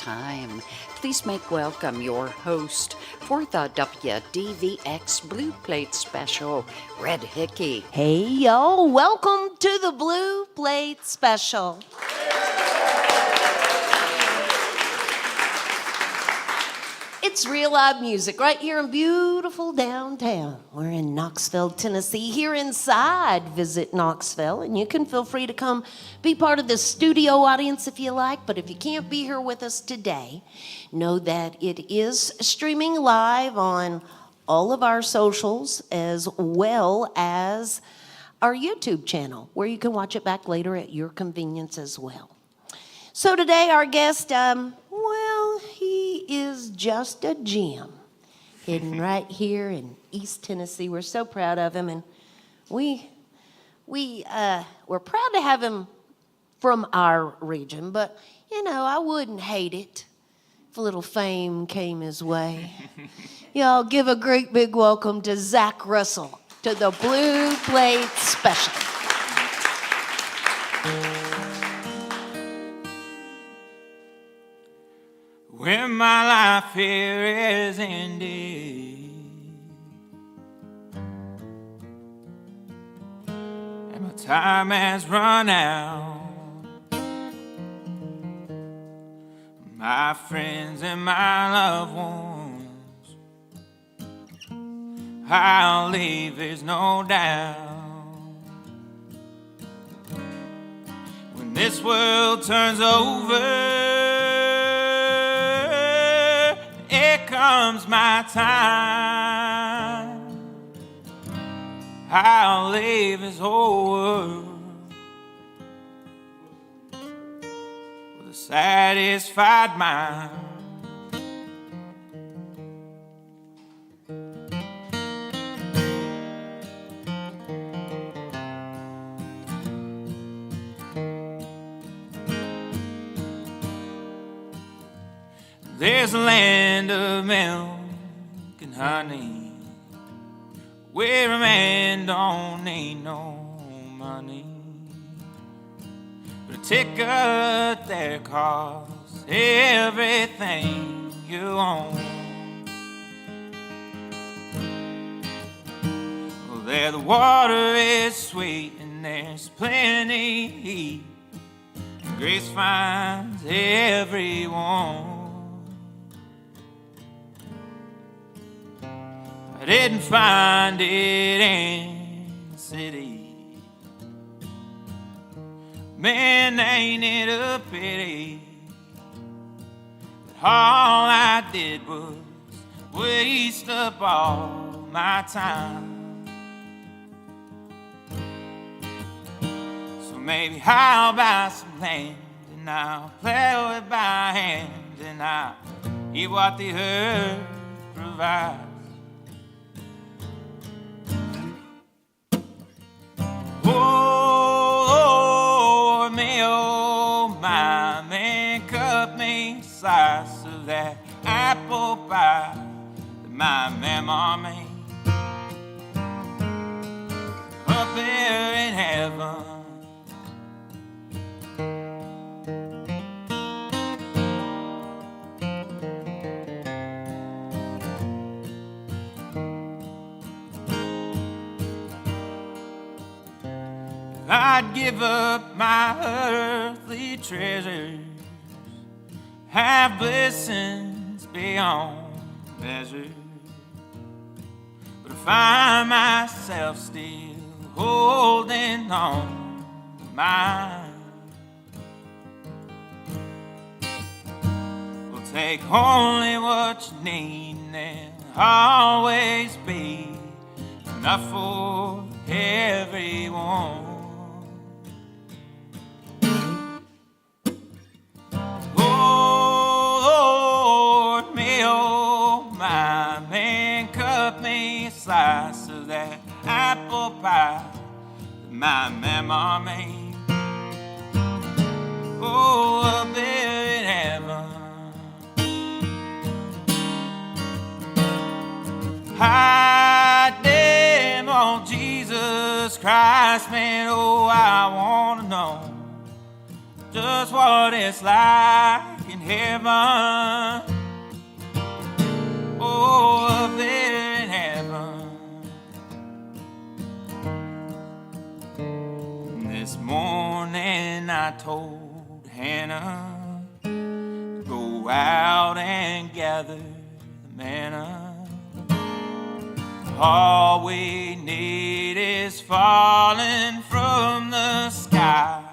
time. Please make welcome your host for the WDVX Blue Plate Special, Red Hickey. Hey, yo, welcome to the Blue Plate Special. It's real live music right here in beautiful downtown. We're in Knoxville, Tennessee, here inside Visit Knoxville, and you can feel free to come be part of the studio audience if you like, but if you can't be here with us today, know that it is streaming live on all of our socials as well as our YouTube channel, where you can watch it back later at your convenience as well. So today our guest, he is just a gem hidden right here in East Tennessee. We're so proud of him, and we're proud to have him from our region, but I wouldn't hate it if a little fame came his way. Y'all give a great big welcome to Zach Russell to the Blue Plate Special. When my life here is ended and my time has run out, my friends and my loved ones, I'll leave, there's no doubt. When this world turns over, comes my time, I'll leave this whole world with a satisfied mind. There's a land of milk and honey where a man don't need no money, but a ticket there costs everything you own. Well, there the water is sweet and there's plenty heat, and grace finds everyone. I didn't find it in the city. Man, ain't it a pity that all I did was waste up all my time. So maybe I'll buy some land and I'll plow it by hand and I'll eat what the earth provides. Oh, me, oh, my man, cut me a slice of that apple pie that my mama made up there in heaven. I'd give up my earthly treasures, have blessings beyond measure, but I find myself still holding on to mine. We'll take only what you need and there'll always be enough for everyone. Slice of that apple pie that my mama made. Oh, up there in heaven, I damn on Jesus Christ, man. Oh, I wanna know just what it's like in heaven. Oh, up there in heaven. This morning I told Hannah to go out and gather the manna. All we need is falling from the sky.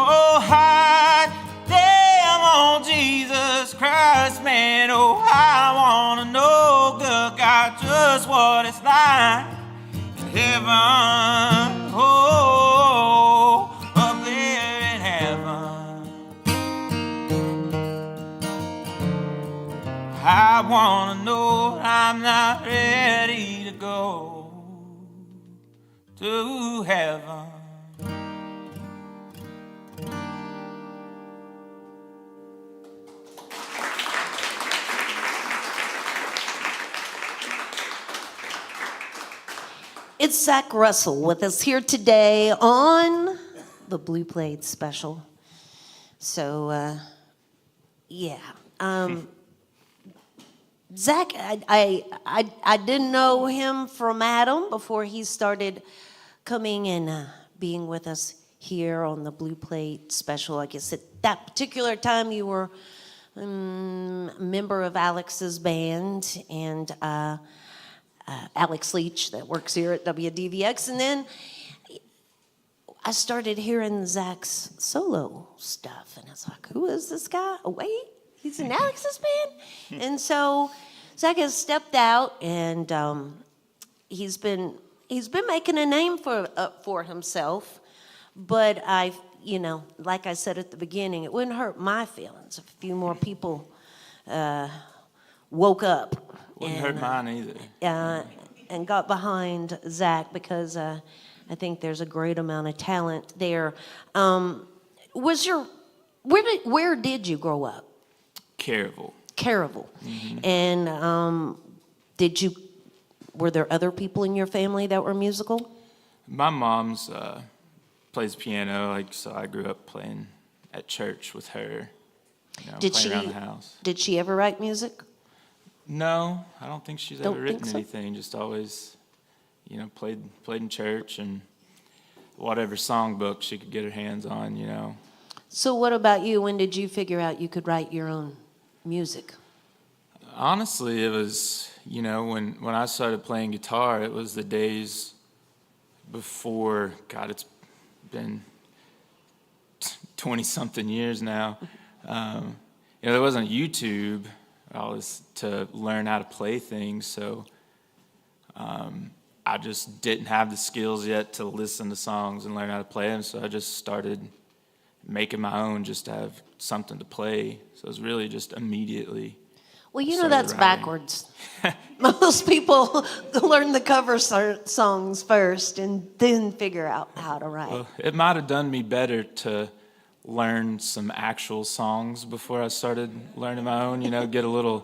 Oh, high damn on Jesus Christ, man. Oh, I wanna know, good God, just what it's like in heaven. Oh, up there in heaven. I wanna know I'm not ready to go to heaven. It's Zach Russell with us here today on the Blue Plate Special. So, yeah. Zach, I didn't know him from Adam before he started coming and being with us here on the Blue Plate Special. I guess at that particular time you were a member of Alex's band and Alex Leach that works here at WDVX. And then I started hearing Zach's solo stuff. And I was like, who is this guy? Oh, wait, he's in Alex's band? And so Zach has stepped out and he's been making a name for himself. But like I said at the beginning, it wouldn't hurt my feelings if a few more people woke up. Wouldn't hurt mine either. And got behind Zach because I think there's a great amount of talent there. Where did you grow up? Caryville. Mm-hmm. And were there other people in your family that were musical? My mom's plays piano, so I grew up playing at church with her. Playing around the house. Did she ever write music? No, I don't think she's ever written anything. Just always, played in church and whatever songbook she could get her hands on, So what about you? When did you figure out you could write your own music? Honestly, it was, when I started playing guitar, it was the days before, God, it's been 20-something years now. There wasn't YouTube. I was to learn how to play things, so I just didn't have the skills yet to listen to songs and learn how to play them, so I just started making my own just to have something to play. So it was really just immediately. Well, that's writing backwards. Most people learn the cover songs first and then figure out how to write. Well, it might have done me better to learn some actual songs before I started learning my own, get a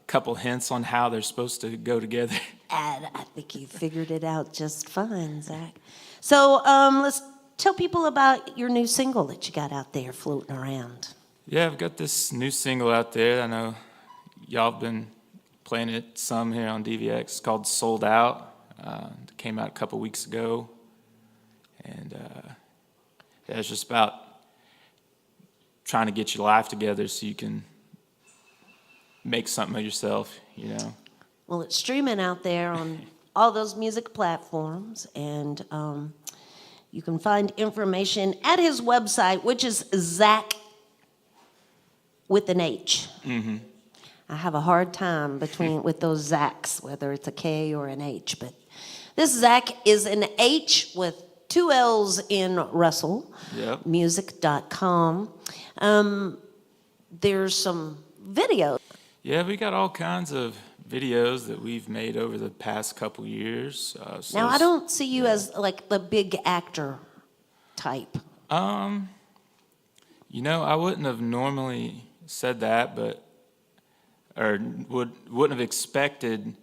couple hints on how they're supposed to go together. And I think you figured it out just fine, Zach. So let's tell people about your new single that you got out there floating around. Yeah, I've got this new single out there. I know y'all have been playing it some here on DVX. It's called Sold Out. It came out a couple weeks ago. And it's just about trying to get your life together so you can make something of yourself, Well, it's streaming out there on all those music platforms, and you can find information at his website, which is Zach with an H. Mm-hmm. I have a hard time with those Zachs, whether it's a K or an H, but this Zach is an H with 2 L's in Russell. Yep. Music.com. There's some videos. Yeah, we got all kinds of videos that we've made over the past couple years. Now, I don't see you as like the big actor type. You know, I wouldn't have normally said that, or wouldn't have expected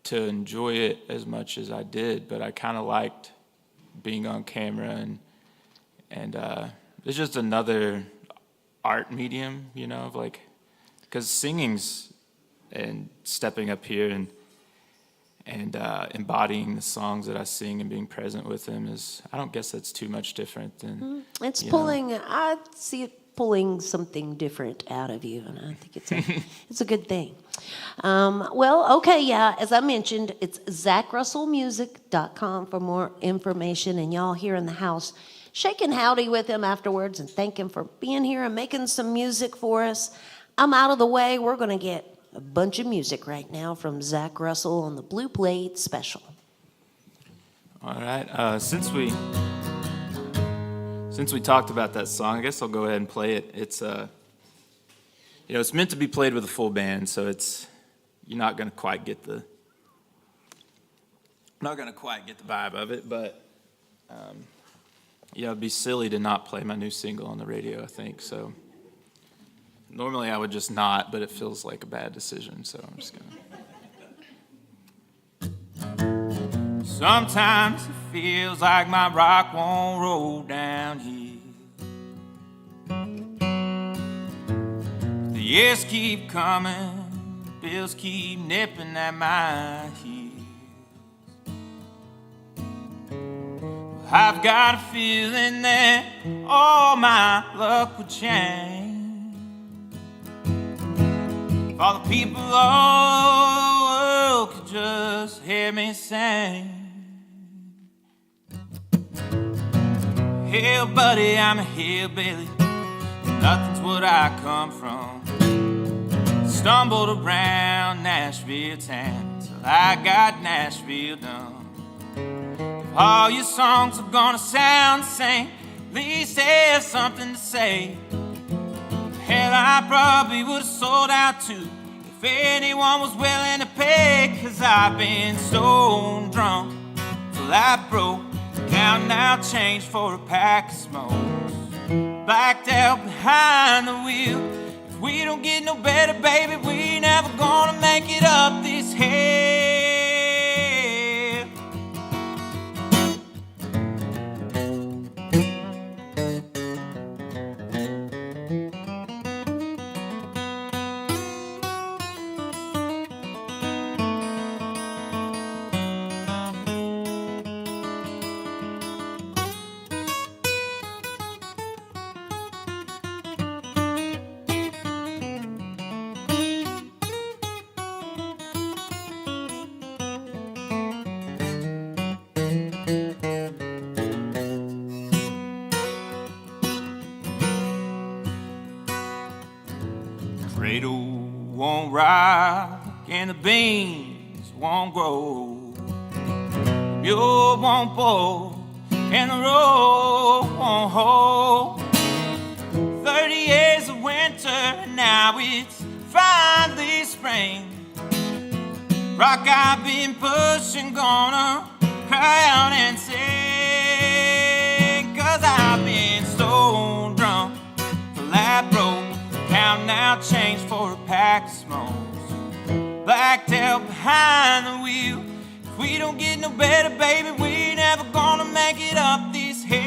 to enjoy it as much as I did, but I kind of liked being on camera, and it's just another art medium, you know, of like, because singing's and stepping up here and embodying the songs that I sing and being present with them I don't guess that's too much different than. It's pulling, I see it pulling something different out of you, and I think it's a good thing. Well, okay, yeah, as I mentioned, it's ZachRussellMusic.com for more information, and y'all here in the house, shaking howdy with him afterwards and thank him for being here and making some music for us. I'm out of the way. We're going to get a bunch of music right now from Zach Russell on the Blue Plate Special. All right. Since we talked about that song, I guess I'll go ahead and play it. It's it's meant to be played with a full band, so you're not going to quite get the vibe of it, but it'd be silly to not play my new single on the radio, I think. So normally I would just not, but it feels like a bad decision, so I'm just gonna. Sometimes it feels like my rock won't roll down here. The years keep coming, bills keep nipping at my heels. I've got a feeling that all my luck would change if all the people of the world could just hear me sing. Hey, buddy, I'm a hillbilly. Nothing's what I come from. Stumbled around Nashville town till I got Nashville done. If all your songs are gonna sound the same, at least have something to say. Hell, I probably would've sold out too if anyone was willing to pay. 'Cause I've been so drunk till I broke, counting out change for a pack of smokes. Blacked out behind the wheel. If we don't get no better, baby, we never gonna make it up this hill. Cradle won't rock and the beans won't grow. Mule won't pull and the road won't hold. 30 years of winter and now it's finally spring. Rock I've been pushing, gonna cry out and sing. 'Cause I've been so drunk till I broke, counting out change for a pack of smokes. Blacked out behind the wheel. If we don't get no better, baby, we never gonna make it up this hill.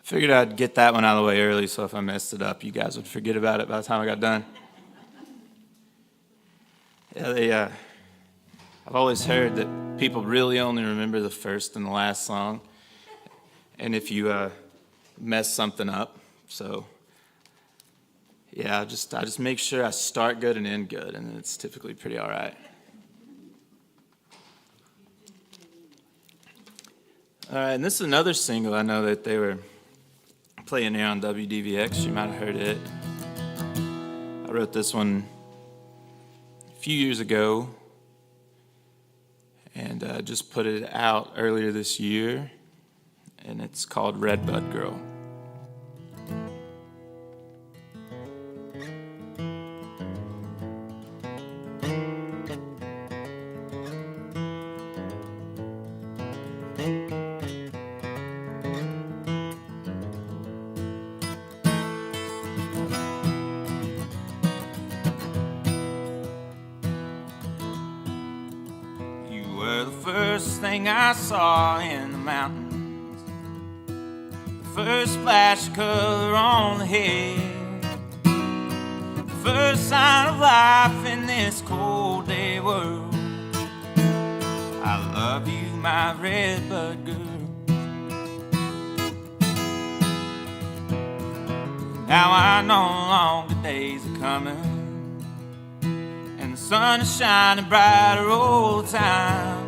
Figured I'd get that one out of the way early, so if I messed it up, you guys would forget about it by the time I got done. Yeah, I've always heard that people really only remember the first and the last song, and if you mess something up, so yeah, I just make sure I start good and end good, and it's typically pretty all right. All right, and this is another single I know that they were playing here on WDVX. You might have heard it. I wrote this one a few years ago and just put it out earlier this year, and it's called Redbud Girl. Were the first thing I saw in the mountains, the first splash of color on the hill, the first sign of life in this cold day world. I love you, my redbud girl. Now I know longer days are coming, and the sun is shining brighter all the time.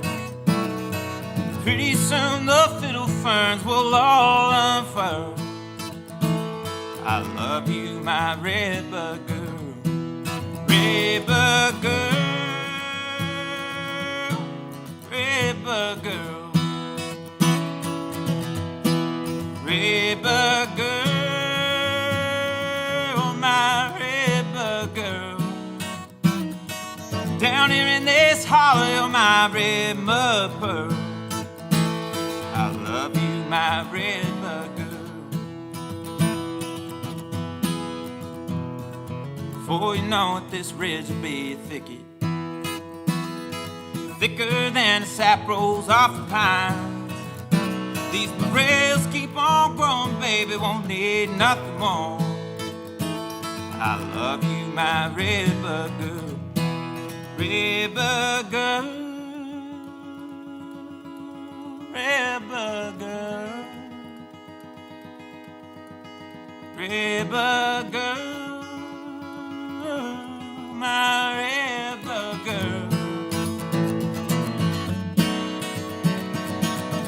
Pretty soon the fiddle ferns will all unfurl. I love you, my redbud girl. Redbud girl, redbud girl, redbud girl, my redbud girl. Down here in this hollow, my red mud pearl. I love you, my redbud girl. Before you know it, this ridge will be a thicket, thicker than the sap rolls off the pines. These rails keep on growing, baby, won't need nothing more. I love you, my redbud girl. Redbud girl, redbud girl, redbud girl, my redbud girl.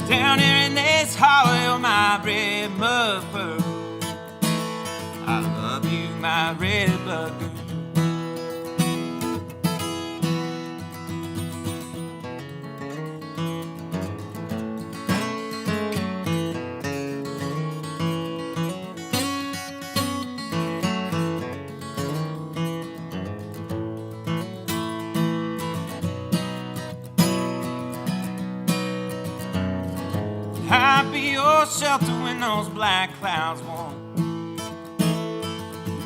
Down here in this hollow, my red mud pearl. I love you, my redbud girl. I'll be your shelter when those black clouds warm.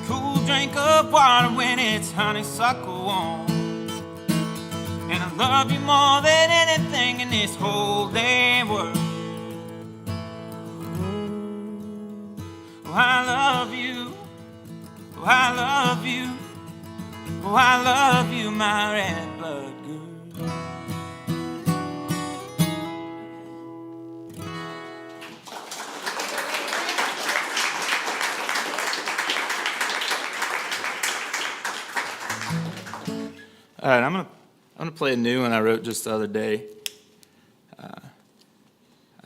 Cool drink of water when it's honeysuckle warm. And I love you more than anything in this whole damn world. Oh, I love you. Oh, I love you. Oh, I love you, my redbud girl. All right, I'm gonna play a new one I wrote just the other day. I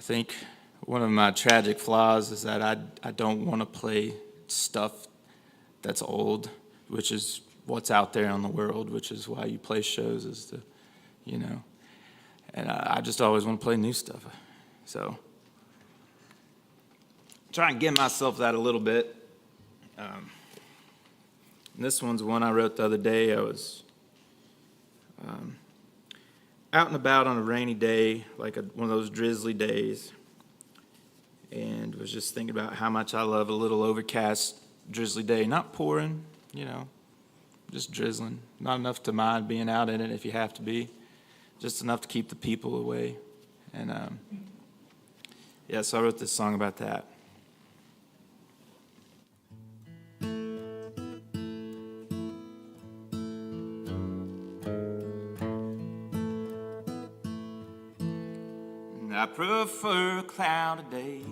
think one of my tragic flaws is that I don't want to play stuff that's old, which is what's out there in the world, which is why you play shows, is to, you know. And I just always want to play new stuff. So try and give myself that a little bit. And this one's one I wrote the other day. I was out and about on a rainy day, like one of those drizzly days, and was just thinking about how much I love a little overcast, drizzly day. Not pouring, you know, just drizzling. Not enough to mind being out in it if you have to be, just enough to keep the people away. And yeah, so I wrote this song about that. I prefer a cloud day.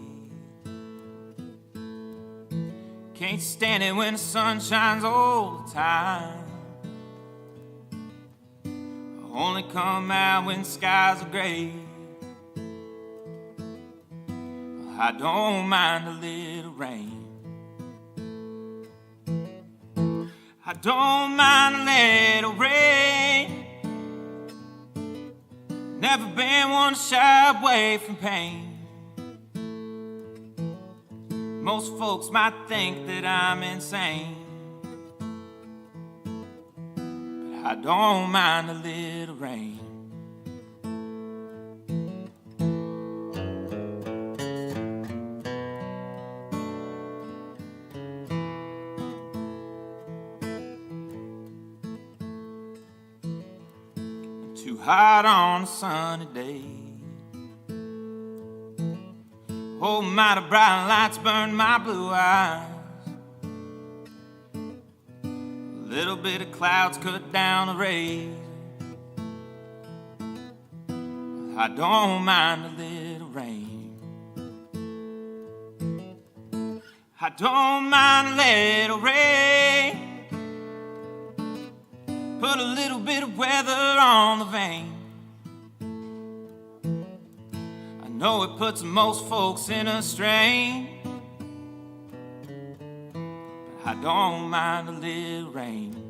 Can't stand it when the sun shines all the time. I only come out when skies are gray. I don't mind a little rain. I don't mind a little rain. Never been one to shy away from pain. Most folks might think that I'm insane, but I don't mind a little rain. Too hot on a sunny day. Oh, mighty bright lights burn my blue eyes. A little bit of clouds cut down the rays. I don't mind a little rain. I don't mind a little rain. Put a little bit of weather on the vein. I know it puts most folks in a strain, but I don't mind a little rain.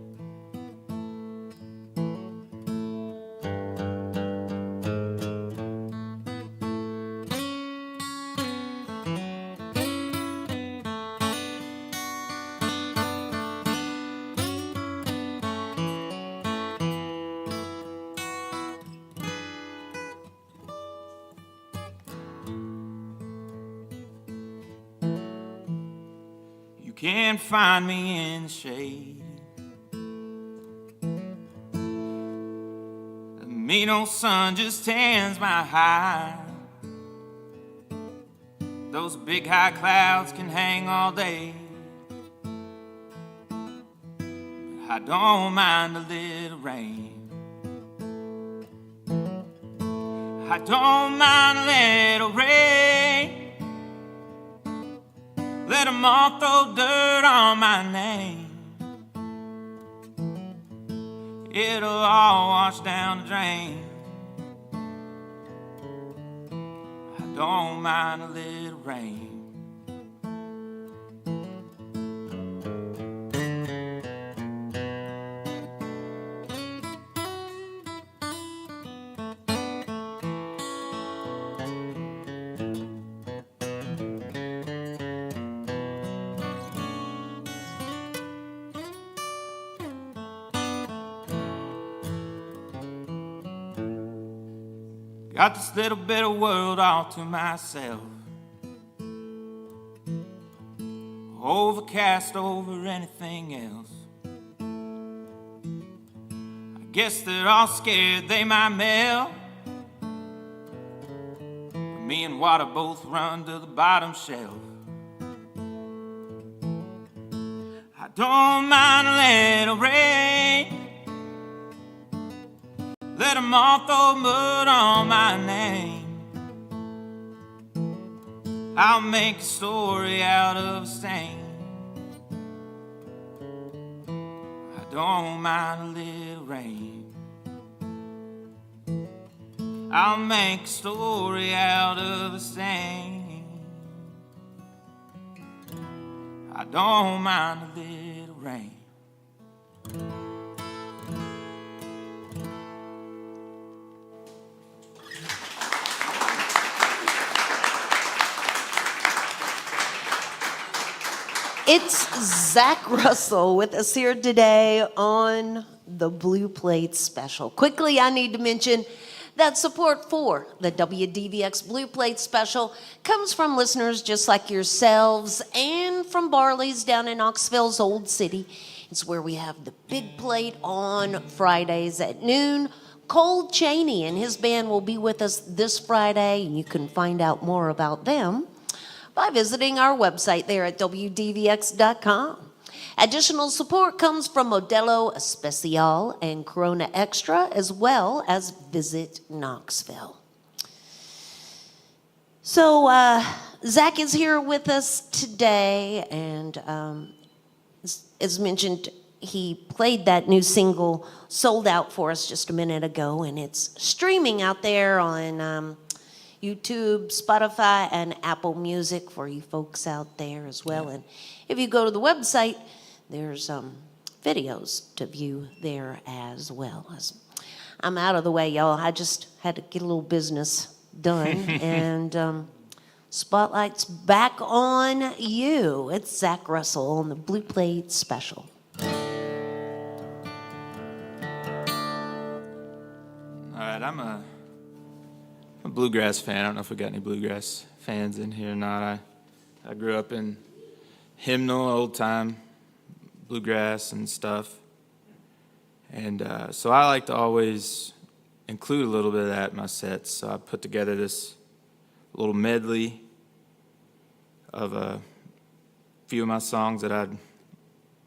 You can't find me in the shade. The mean old sun just tans my hide. Those big high clouds can hang all day, but I don't mind a little rain. I don't mind a little rain. Let 'em all throw dirt on my name. It'll all wash down the drain. I don't mind a little rain. Got this little bit of world all to myself, overcast over anything else. I guess they're all scared they might melt. Me and water both run to the bottom shelf. I don't mind a little rain. Let 'em all throw mud on my name. I'll make a story out of a stain. I don't mind a little rain. I'll make a story out of a stain. I don't mind a little rain. It's Zach Russell with us here today on the Blue Plate Special. Quickly, I need to mention that support for the WDVX Blue Plate Special comes from listeners just like yourselves and from Barley's down in Knoxville's Old City. It's where we have the big plate on Fridays at noon. Cole Chaney and his band will be with us this Friday, and you can find out more about them by visiting our website there at WDVX.com. Additional support comes from Modelo Especial and Corona Extra, as well as Visit Knoxville. So, Zach is here with us today, and as mentioned, he played that new single, Sold Out, for us just a minute ago, and it's streaming out there on YouTube, Spotify, and Apple Music for you folks out there as well. And if you go to the website, there's videos to view there as well. I'm out of the way, y'all. I just had to get a little business done, and spotlight's back on you. It's Zach Russell on the Blue Plate Special. All right, I'm a bluegrass fan. I don't know if we got any bluegrass fans in here or not. I grew up in hymnal, old time bluegrass and stuff. And so I like to always include a little bit of that in my sets. So I put together this little medley of a few of my songs that I'd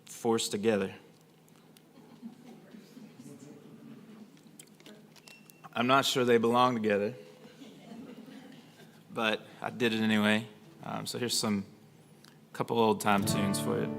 forced together. I'm not sure they belong together, but I did it anyway. So here's a couple old time tunes for you.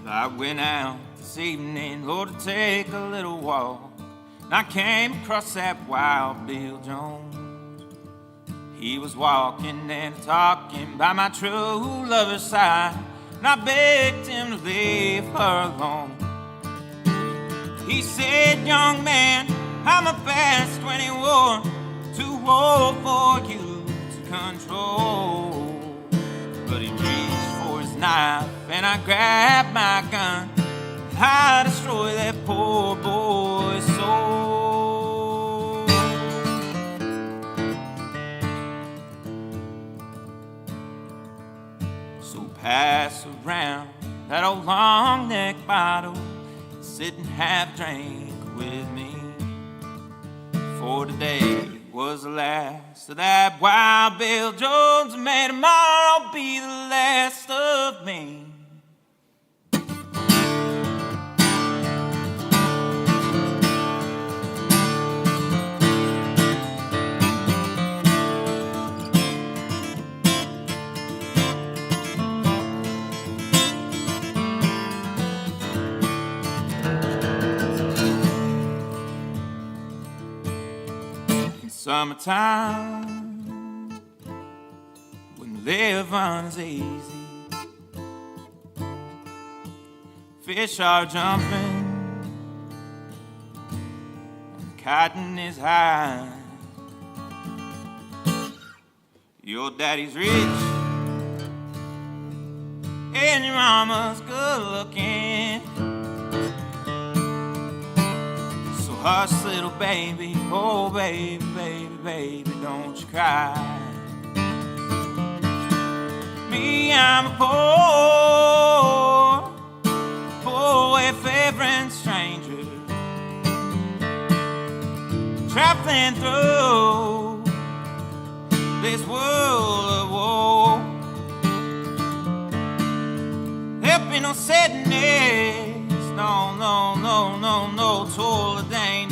I went out this evening, Lord, to take a little walk, and I came across that Wild Bill Jones. He was walking and talking by my true lover's side, and I begged him to leave her alone. He said, young man, I'm a past 21, too old for you to control. But he reached for his knife, and I grabbed my gun. I destroy that poor boy's soul. So pass around that old long neck bottle, sit and have a drink with me. For today was the last of that Wild Bill Jones, and may tomorrow be the last of me. Summertime, when living is easy, fish are jumping, and cotton is high. Your daddy's rich, and your mama's good looking. Hush, little baby, oh baby, baby, baby, don't you cry. Me, I'm a poor, wayfaring stranger, traveling through this world of woe. There'll be no sadness, no, no, no, no, no toll of danger.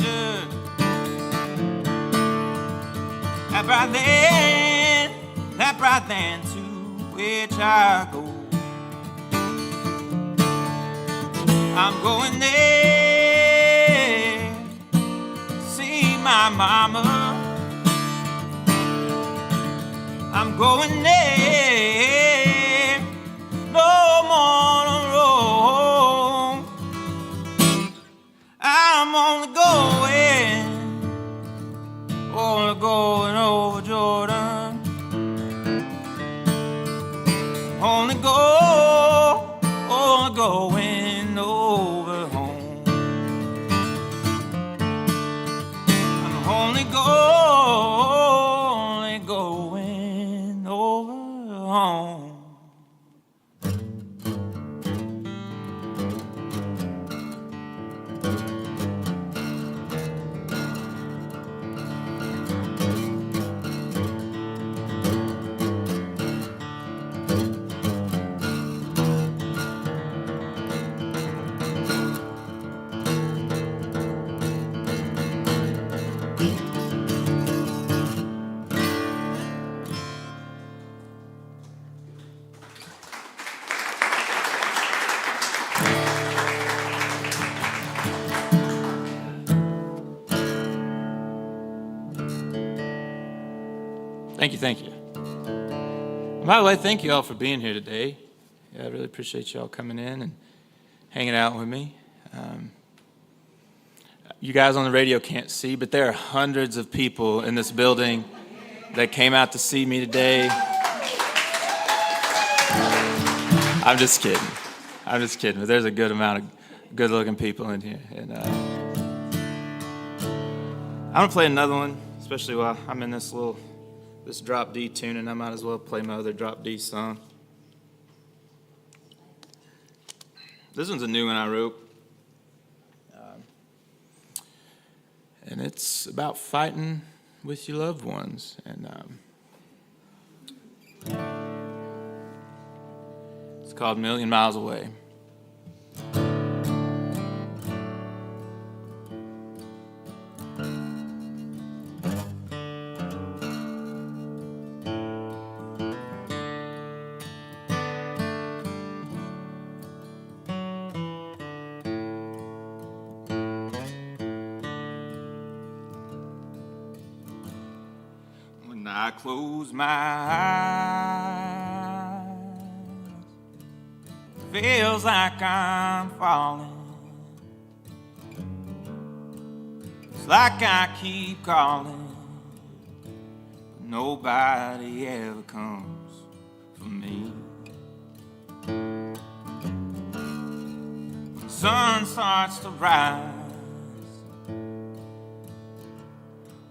That right then to which I go. I'm going there, see my mama. I'm going there, no more to roam. I'm only going over Jordan. Only going over home. I'm only going over home. Thank you, thank you. By the way, thank you all for being here today. Yeah, I really appreciate you all coming in and hanging out with me. You guys on the radio can't see, but there are hundreds of people in this building that came out to see me today. I'm just kidding. But there's a good amount of good-looking people in here. And I'm gonna play another one, especially while I'm in this drop D tune, and I might as well play my other drop D song. This one's a new one I wrote. And it's about fighting with your loved ones. And it's called Million Miles Away. When I close my eyes, feels like I'm falling. It's like I keep calling, but nobody ever comes for me. When the sun starts to rise,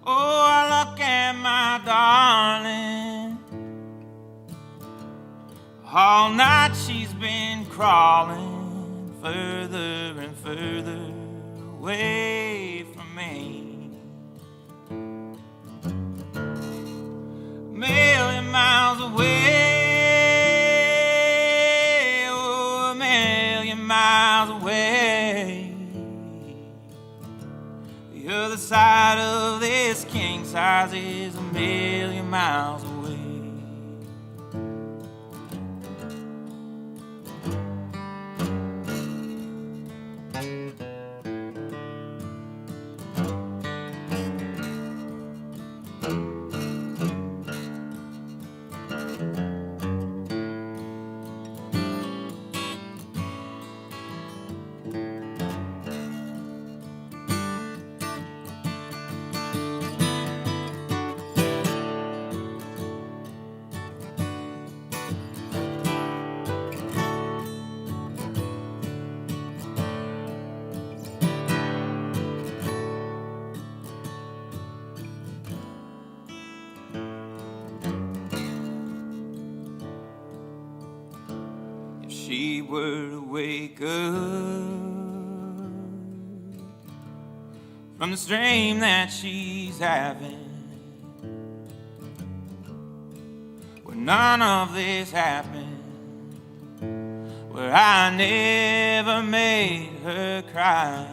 oh, I look at my darling. All night she's been crawling further and further away from me. A million miles away, oh, a million miles away. The other side of this king size is a million miles away. She were to wake up from this dream that she's having, where none of this happened, where I never made her cry.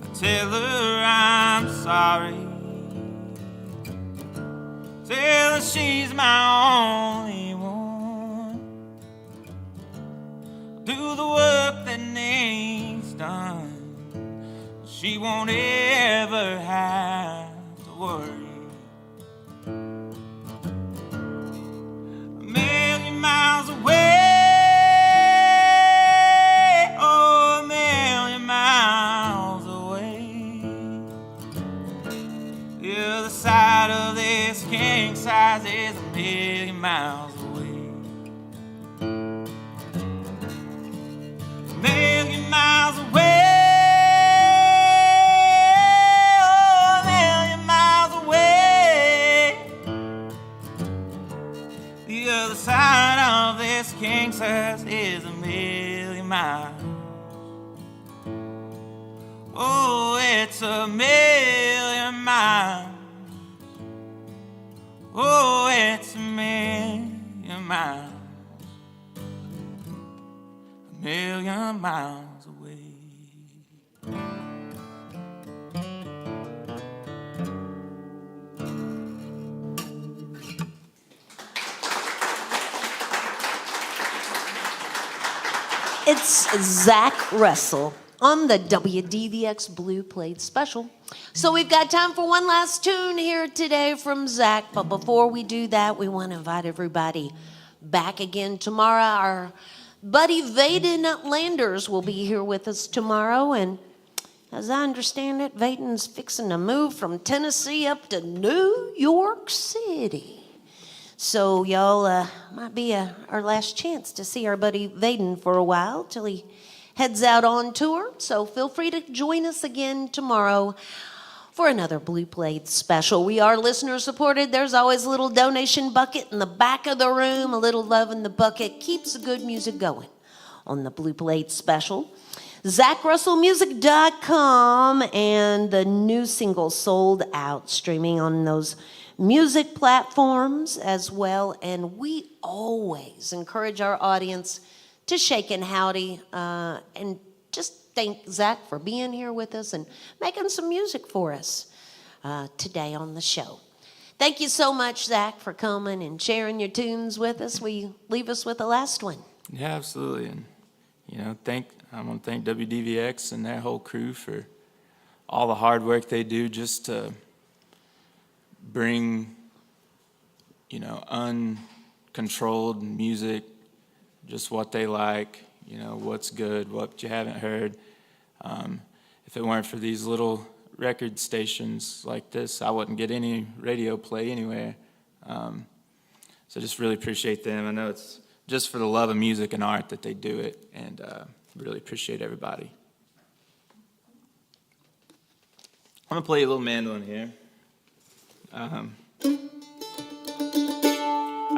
I tell her I'm sorry, tell her she's my only one. Do the work that needs done. She won't ever have to worry. A million miles away, oh, a million miles away. The other side of this king size is a million miles away. A million miles away, oh, a million miles away. The other side of this king size is a million miles. Oh, it's a million miles. Oh, it's a million miles. A million miles away. It's Zach Russell on the WDVX Blue Plate Special. So we've got time for one last tune here today from Zach. But before we do that, we want to invite everybody back again tomorrow. Our buddy Vaden Landers will be here with us tomorrow. And as I understand it, Vaden's fixing to move from Tennessee up to New York City. So y'all might be our last chance to see our buddy Vaden for a while till he heads out on tour. So feel free to join us again tomorrow for another Blue Plate Special. We are listener supported. There's always a little donation bucket in the back of the room. A little love in the bucket keeps the good music going on the Blue Plate Special. ZachRussellMusic.com and the new single Sold Out, streaming on those music platforms as well. And we always encourage our audience to shake and howdy and just thank Zach for being here with us and making some music for us today on the show. Thank you so much, Zach, for coming and sharing your tunes with us. Will you leave us with the last one? Yeah, absolutely. And, I want to thank WDVX and their whole crew for all the hard work they do just to bring, uncontrolled music, just what they like, what's good, what you haven't heard. If it weren't for these little record stations like this, I wouldn't get any radio play anywhere. So just really appreciate them. I know it's just for the love of music and art that they do it, and really appreciate everybody. I'm going to play a little mandolin here. I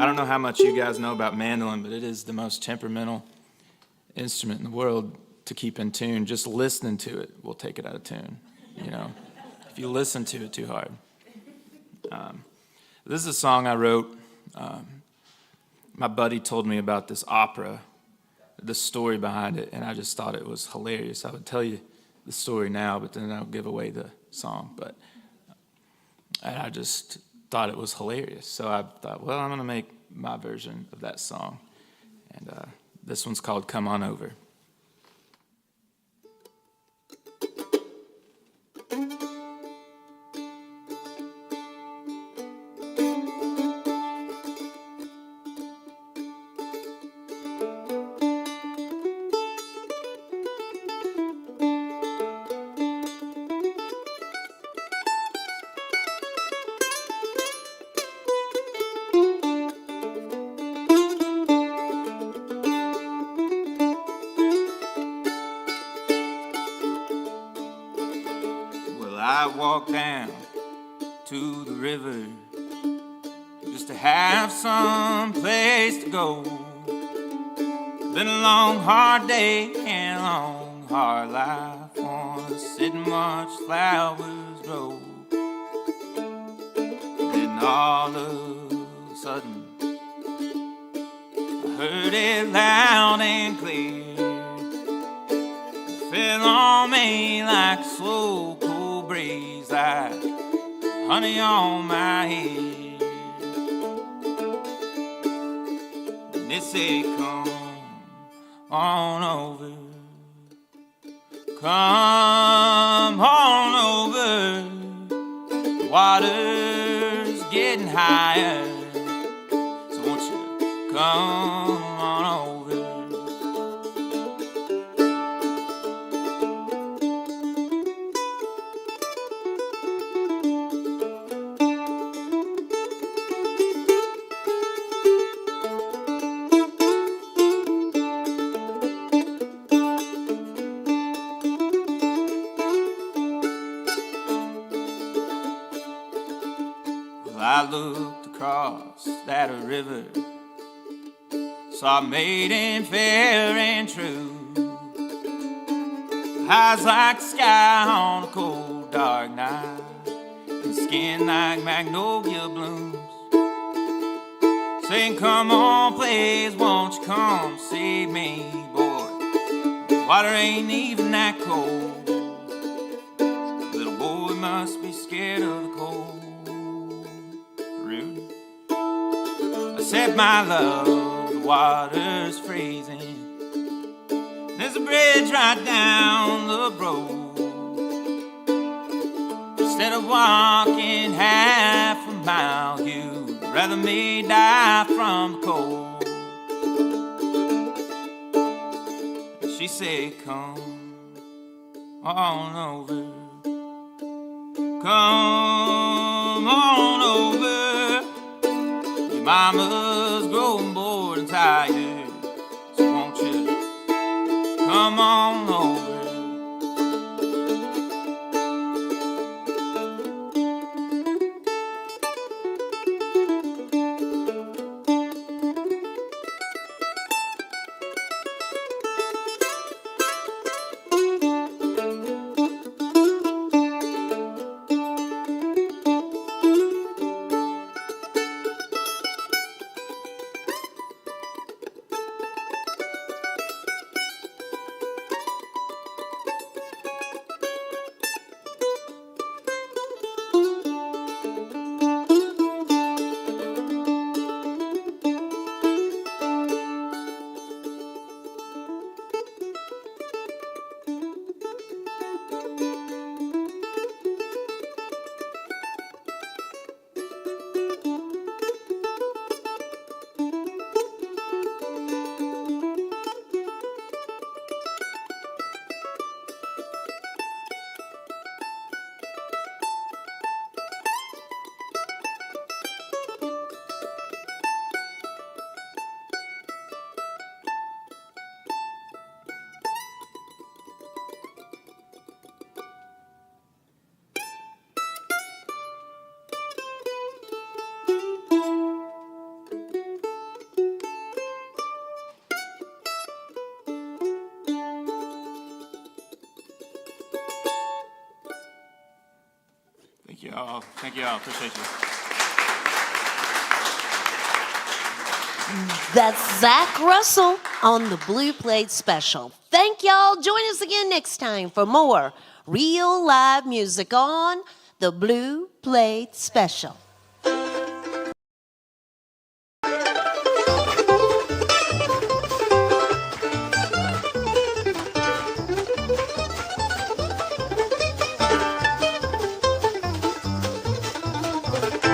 don't know how much you guys know about mandolin, but it is the most temperamental instrument in the world to keep in tune. Just listening to it will take it out of tune, if you listen to it too hard. This is a song I wrote. My buddy told me about this opera, the story behind it, and I just thought it was hilarious. I would tell you the story now, but then I'll give away the song. And I just thought it was hilarious. So I thought, well, I'm going to make my version of that song. And this one's called Come On Over. I walk down to the river just to have some place to go. Been a long, hard day and a long, hard life on a city much flowers grow. Then all of a sudden I heard it loud and clear. It fell on me like a slow cold breeze, like honey on my head. And it said, come on over, come on over. The water's getting higher, so won't you come on over? I looked across that river, saw a maiden fair and true, eyes like the sky on a cold dark night, and skin like magnolia blooms, saying, come on please, won't you come save me, boy, the water ain't even that cold, little boy must be scared of the cold. I said, my love, the water's freezing. There's There's a bridge right down the road. Instead of walking half a mile, you'd rather me die from the cold. She said, come on over. Come on over. Your mama's growing bored and tired, so won't you come on over? Thank you all. Thank you all. Appreciate you. That's Zach Russell on the Blue Plate Special. Thank y'all. Join us again next time for more real live music on the Blue Plate Special.